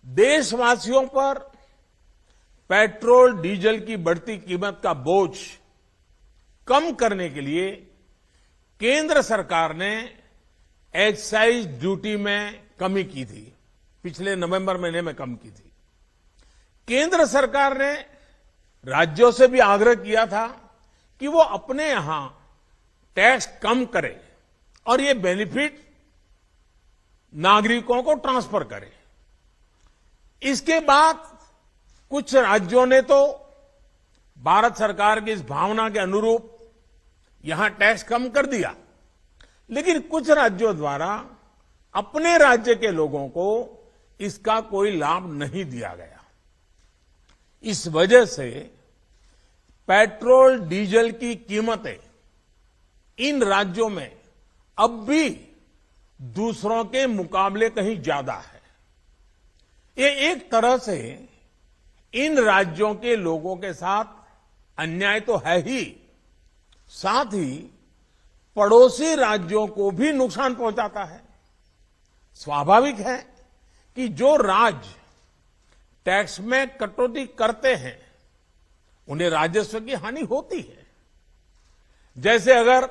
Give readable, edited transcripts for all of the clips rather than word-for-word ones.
देशवासियों पर petrol diesel की बढ़ती कीमत का बोझ कम करने के लिए केंद्र सरकार ने एक्साइज ड्यूटी में कमी की थी। पिछले नवंबर महीने में कम की थी। केंद्र सरकार ने राज्यों से भी आग्रह किया था कि वो अपने यहां टैक्स कम करे और ये बेनिफिट नागरिकों को ट्रांसफर करे। इसके बाद कुछ राज्यों ने तो भारत सरकार की इस भावना के अनुरूप यहां टैक्स कम कर दिया, लेकिन कुछ राज्यों द्वारा अपने राज्य के लोगों को इसका कोई लाभ नहीं दिया गया। इस वजह से पेट्रोल डीजल की कीमतें इन राज्यों में अब भी दूसरों के मुकाबले कहीं ज्यादा है। ये एक तरह से इन राज्यों के लोगों के साथ अन्याय तो है ही, साथ ही पड़ोसी राज्यों को भी नुकसान पहुंचाता है। स्वाभाविक है कि जो राज्य टैक्स में कटौती करते हैं उन्हें राजस्व की हानि होती है। जैसे अगर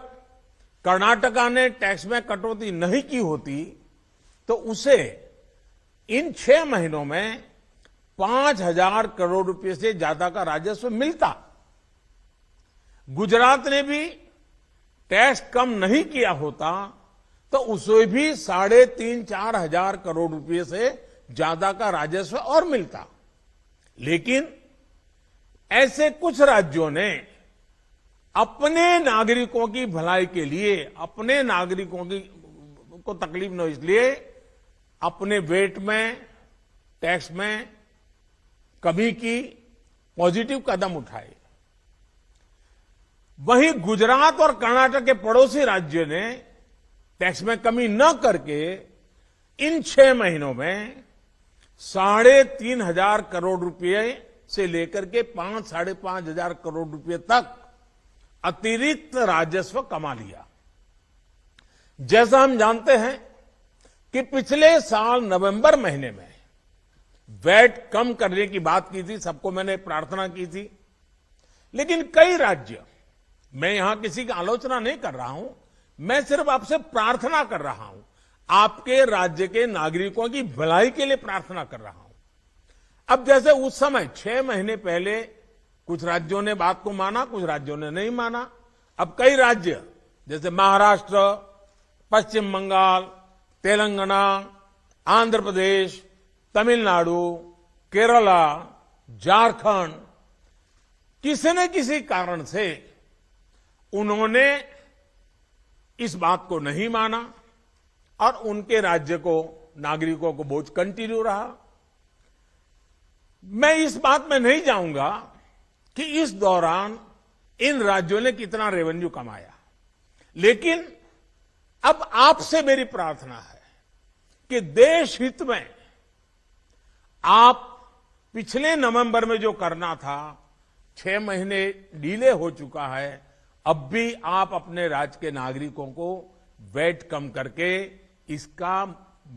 कर्नाटका ने टैक्स में कटौती नहीं की होती तो उसे इन 6 महीनों में 5,000 करोड़ रुपए से ज्यादा का राजस्व मिलता। गुजरात ने भी टैक्स कम नहीं किया होता तो उसे भी 3,500-4 हजार करोड़ रुपए से ज्यादा का राजस्व और मिलता। लेकिन ऐसे कुछ राज्यों ने अपने नागरिकों की भलाई के लिए, अपने नागरिकों को तकलीफ न हो इसलिए अपने वेट में, टैक्स में कमी की, पॉजिटिव कदम उठाए। वहीं गुजरात और कर्नाटक के पड़ोसी राज्यों ने टैक्स में कमी न करके इन 6 महीनों में 3,500 करोड़ रुपए से लेकर के 5,000-5,500 हजार करोड़ रुपए तक अतिरिक्त राजस्व कमा लिया। जैसा हम जानते हैं कि पिछले साल नवंबर महीने में वैट कम करने की बात की थी, सबको मैंने प्रार्थना की थी, लेकिन कई राज्य, मैं यहां किसी की आलोचना नहीं कर रहा हूं, मैं सिर्फ आपसे प्रार्थना कर रहा हूं, आपके राज्य के नागरिकों की भलाई के लिए प्रार्थना कर रहा हूं। अब जैसे उस समय 6 महीने पहले कुछ राज्यों ने बात को माना, कुछ राज्यों ने नहीं माना। अब कई राज्य जैसे महाराष्ट्र, पश्चिम बंगाल, तेलंगाना, आंध्र प्रदेश, तमिलनाडु, केरला, झारखंड, किसी न किसी कारण से उन्होंने इस बात को नहीं माना और उनके राज्य को, नागरिकों को बोझ कंटिन्यू रहा। मैं इस बात में नहीं जाऊंगा कि इस दौरान इन राज्यों ने कितना रेवेन्यू कमाया, लेकिन अब आपसे मेरी प्रार्थना है कि देश हित में आप पिछले नवंबर में जो करना था, 6 महीने डिले हो चुका है, अब भी आप अपने राज्य के नागरिकों को वैट कम करके इसका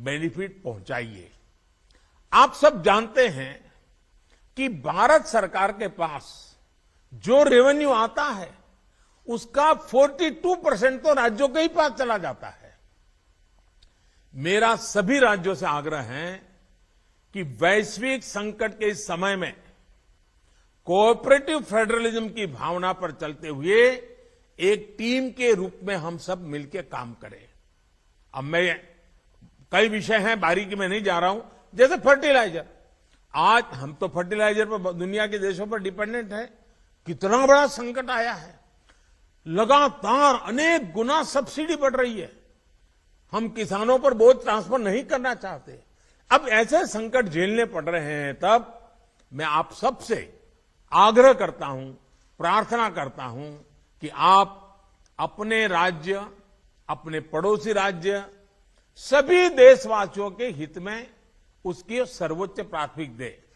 बेनिफिट पहुंचाइए। आप सब जानते हैं कि भारत सरकार के पास जो रेवेन्यू आता है उसका 42% तो राज्यों के ही पास चला जाता है। मेरा सभी राज्यों से आग्रह है कि वैश्विक संकट के इस समय में कोऑपरेटिव फेडरलिज्म की भावना पर चलते हुए एक टीम के रूप में हम सब मिलकर काम करें। अब मैं कई विषय हैं, बारीकी में नहीं जा रहा हूं, जैसे फर्टिलाइजर। आज हम तो फर्टिलाइजर पर दुनिया के देशों पर डिपेंडेंट है। कितना बड़ा संकट आया है, लगातार अनेक गुना सब्सिडी बढ़ रही है। हम किसानों पर बोझ ट्रांसफर नहीं करना चाहते। अब ऐसे संकट झेलने पड़ रहे हैं, तब मैं आप सबसे आग्रह करता हूं, प्रार्थना करता हूं कि आप अपने राज्य, अपने पड़ोसी राज्य, सभी देशवासियों के हित में उसकी सर्वोच्च प्राथमिकता दें।